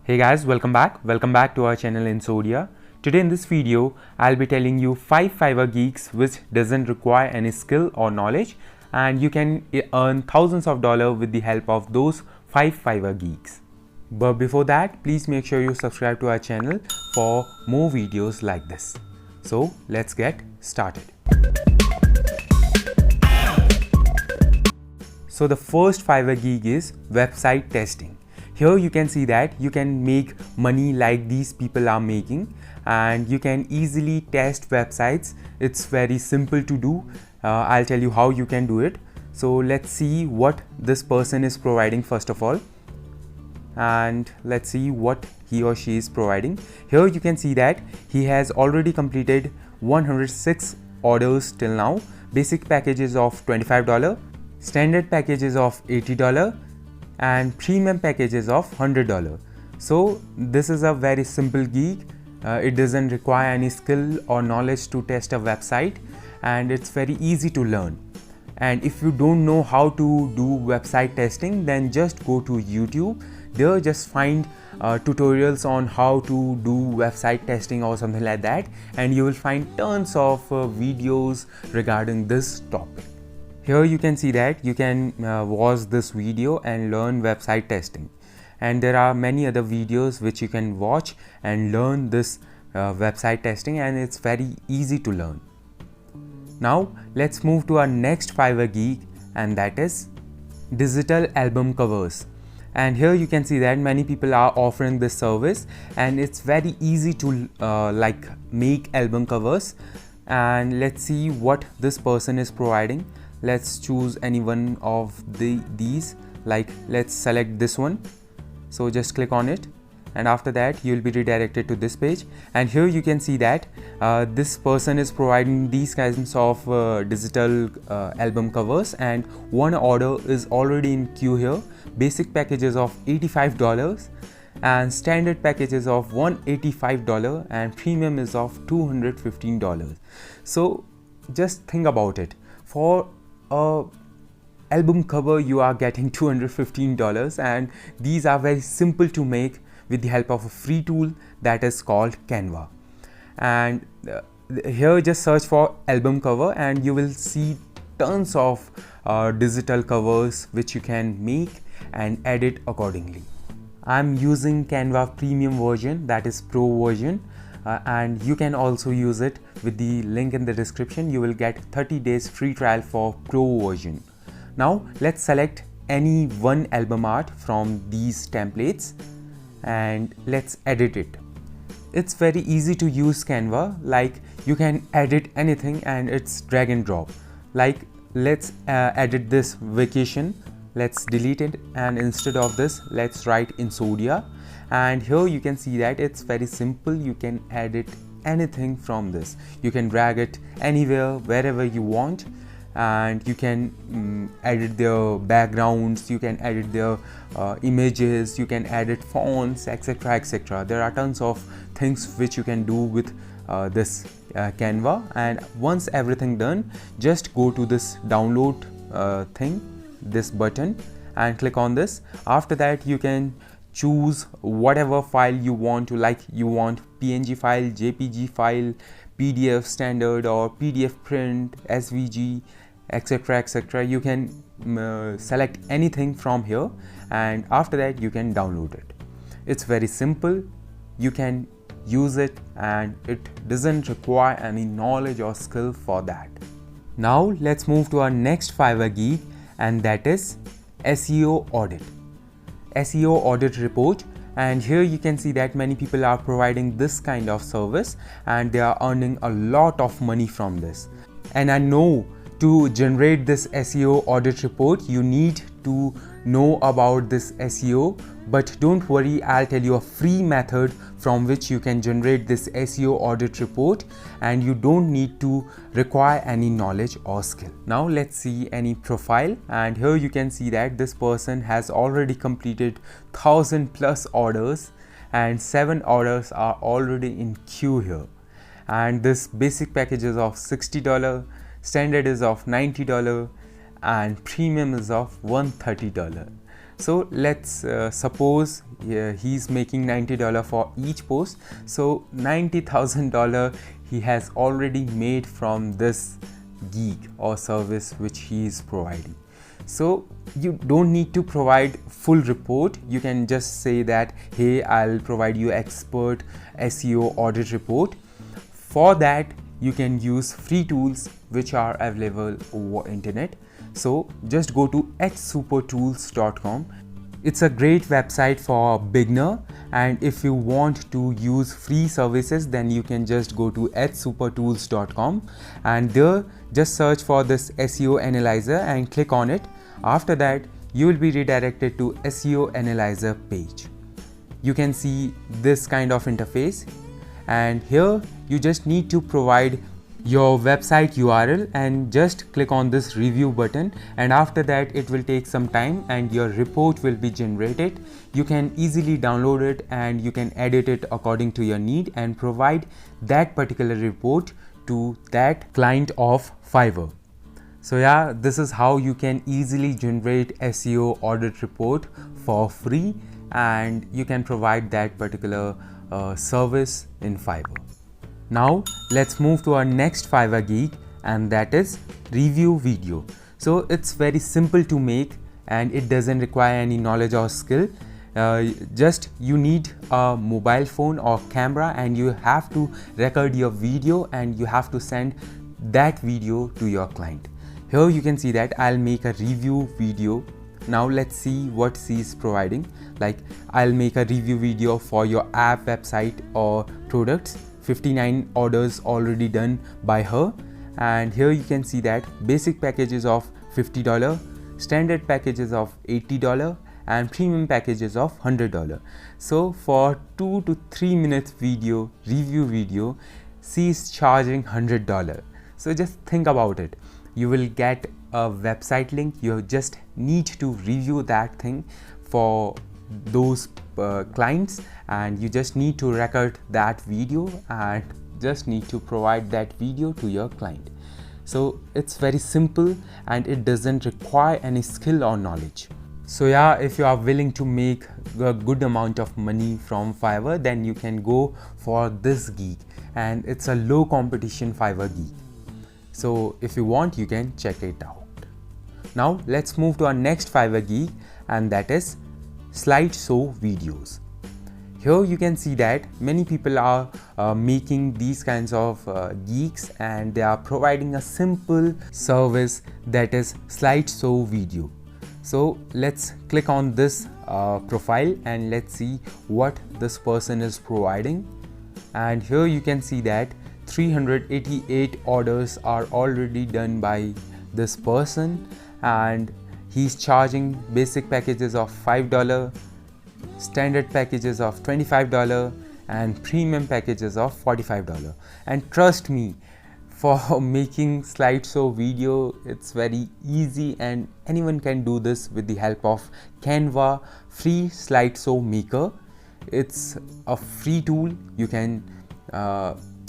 Hey guys, welcome back to our channel Insodea. Today in this video I'll be telling you 5 Fiverr gigs which doesn't require any skill or knowledge, and you can earn thousands of dollars with the help of those 5 Fiverr gigs. But before that, please make sure you subscribe to our channel for more videos like this. So let's get started. So the first Fiverr gig is website testing. Here you can see that you can make money like these people are making, and you can easily test websites. It's very simple to do. I'll tell you how you can do it. So let's see what this person is providing first of all, and let's see what he or she is providing. Here you can see that he has already completed 106 orders till now. Basic packages of $25, standard packages of $80, and premium packages of $100. So this is a very simple gig. It doesn't require any skill or knowledge to test a website, and it's very easy to learn. And if you don't know how to do website testing, then just go to YouTube. There just find tutorials on how to do website testing or something like that, and you will find tons of videos regarding this topic. Here you can see that you can watch this video and learn website testing, and there are many other videos which you can watch and learn this website testing, and it's very easy to learn. Now let's move to our next Fiverr gig, and that is digital album covers. And here you can see that many people are offering this service, and it's very easy to make album covers. And let's see what this person is providing. Let's choose any one of these, like let's select this one. So just click on it, and after that you'll be redirected to this page. And here you can see that this person is providing these kinds of digital album covers, and one order is already in queue here. Basic packages of $85 and standard packages of $185, and premium is of $215. So just think about it. For a album cover you are getting $215, and these are very simple to make with the help of a free tool that is called Canva. And here just search for album cover, and you will see tons of digital covers which you can make and edit accordingly. I'm using Canva premium version, that is pro version, and you can also use it with the link in the description. You will get 30 days free trial for pro version. Now let's select any one album art from these templates and let's edit it. It's very easy to use Canva. Like you can edit anything, and it's drag and drop. Like let's edit this vacation. Let's delete it, and instead of this let's write Insodea. And here you can see that it's very simple. You can edit anything from this. You can drag it anywhere, wherever you want, and you can edit their backgrounds, you can edit their images, you can edit fonts, etc, etc. There are tons of things which you can do with this Canva. And once everything done, just go to this download thing, this button, and click on this. After that you can choose whatever file you want to, like you want PNG file, JPG file, PDF standard, or PDF print, SVG, etc, etc. You can select anything from here, and after that you can download it. It's very simple. You can use it, and it doesn't require any knowledge or skill for that. Now let's move to our next Fiverr gig, and that is SEO Audit. SEO Audit report. And here you can see that many people are providing this kind of service, and they are earning a lot of money from this. And I know to generate this SEO audit report you need to know about this SEO, but don't worry, I'll tell you a free method from which you can generate this SEO audit report, and you don't need to require any knowledge or skill. Now let's see any profile, and here you can see that this person has already completed 1000+ orders, and 7 orders are already in queue here. And this basic package is of $60, standard is of $90, and premium is of $130. So let's suppose he's making $90 for each post. So $90,000 he has already made from this gig or service which he is providing. So you don't need to provide full report. You can just say that, hey, I'll provide you expert SEO audit report. For that, you can use free tools which are available over internet. So just go to hsupertools.com. It's a great website for a beginner, and if you want to use free services, then you can just go to hsupertools.com, and there just search for this SEO analyzer and click on it. After that, you will be redirected to SEO analyzer page. You can see this kind of interface, and here you just need to provide your website URL and just click on this review button, and after that it will take some time and your report will be generated. You can easily download it and you can edit it according to your need and provide that particular report to that client of Fiverr. So yeah, this is how you can easily generate SEO audit report for free, and you can provide that particular service in Fiverr. Now let's move to our next Fiverr gig, and that is review video. So it's very simple to make and it doesn't require any knowledge or skill. Just you need a mobile phone or camera, and you have to record your video and you have to send that video to your client. Here you can see that I'll make a review video. Now let's see what she's providing. Like, I'll make a review video for your app, website or products. 59 orders already done by her, and here you can see that basic packages of $50, standard packages of $80 and premium packages of $100. So for 2 to 3 minutes video, review video, she is charging $100. So just think about it. You will get a website link. You just need to review that thing for those clients, and you just need to record that video and just need to provide that video to your client. So it's very simple and it doesn't require any skill or knowledge. So yeah, if you are willing to make a good amount of money from Fiverr, then you can go for this gig, and it's a low competition Fiverr gig. So if you want, you can check it out. Now let's move to our next Fiverr gig, and that is slideshow videos. Here you can see that many people are making these kinds of gigs, and they are providing a simple service, that is slideshow video. So let's click on this profile and let's see what this person is providing. And here you can see that 388 orders are already done by this person, and he's charging basic packages of $5, standard packages of $25 and premium packages of $45. And trust me, for making slideshow video, it's very easy and anyone can do this with the help of Canva free slideshow maker. It's a free tool. You can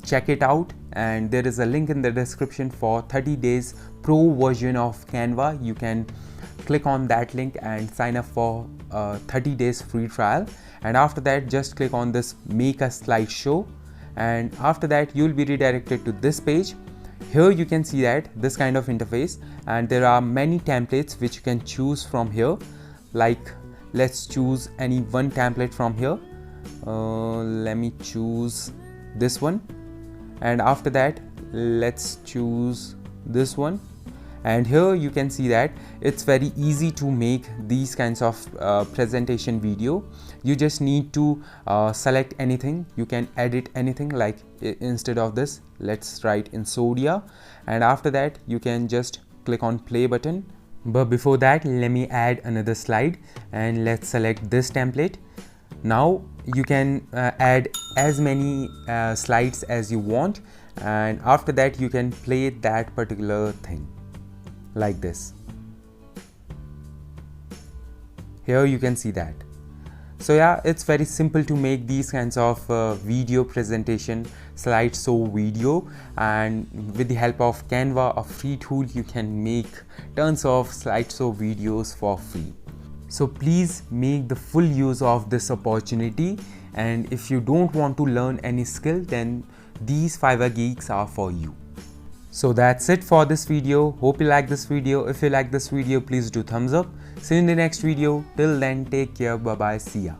check it out, and there is a link in the description for 30 days pro version of Canva. You can click on that link and sign up for 30 days free trial, and after that just click on this make a slideshow, and after that you'll be redirected to this page. Here you can see that this kind of interface, and there are many templates which you can choose from here. Like, let's choose any one template from here. Let me choose this one, and after that let's choose this one. And here you can see that it's very easy to make these kinds of presentation video. You just need to select anything. You can edit anything, like instead of this, let's write Insodea, and after that you can just click on play button. But before that, let me add another slide, and let's select this template. Now you can add as many slides as you want, and after that you can play that particular thing like this. Here you can see that. So yeah, it's very simple to make these kinds of video presentation slideshow video, and with the help of Canva, a free tool, you can make tons of slideshow videos for free. So please make the full use of this opportunity, and if you don't want to learn any skill, then these Fiverr gigs are for you. So that's it for this video. Hope you like this video. If you like this video, please do thumbs up. See you in the next video. Till then, take care. Bye bye. See ya.